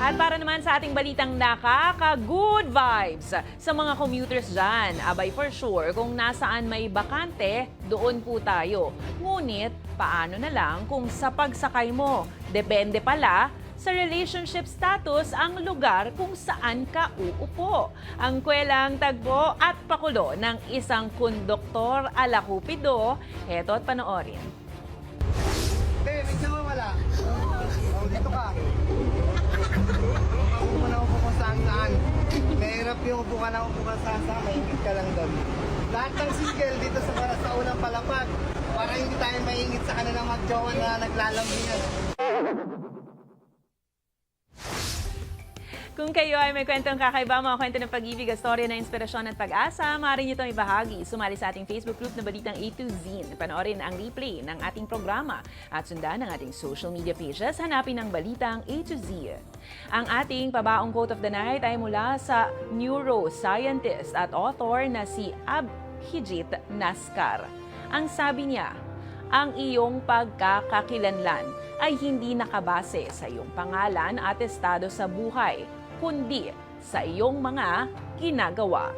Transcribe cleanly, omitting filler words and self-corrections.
At para naman sa ating balitang nakaka-good vibes sa mga commuters dyan, abay for sure, kung nasaan may bakante, doon po tayo. Ngunit, paano na lang kung sa pagsakay mo? Depende pala sa relationship status ang lugar kung saan ka uupo. Ang kwelang tagbo at pakulo ng isang konduktor ala Cupido, heto at panoorin. Eh, may sawa wala. Oh, dito ka. Upo ka na upo kung saan. Mahirap yung upo ka na upo kung saan. Maingit ka lang doon. Lahat ng single dito sa unang palapag. Para hindi tayo maingit sa kanilang magjowa na naglalambingan. Kung kayo ay may kwentong kakaiba, mga kwento ng pag-ibig, storya na inspirasyon at pag-asa, maaari niyo itong ibahagi. Sumali sa ating Facebook group na Balitang A to Z. Panoorin ang replay ng ating programa at sundan ang ating social media pages. Hanapin ang Balitang A to Z. Ang ating pabaong quote of the night ay mula sa neuroscientist at author na si Abhijit Naskar. Ang sabi niya, ang iyong pagkakakilanlan ay hindi nakabase sa iyong pangalan at estado sa buhay, kundi sa iyong mga ginagawa.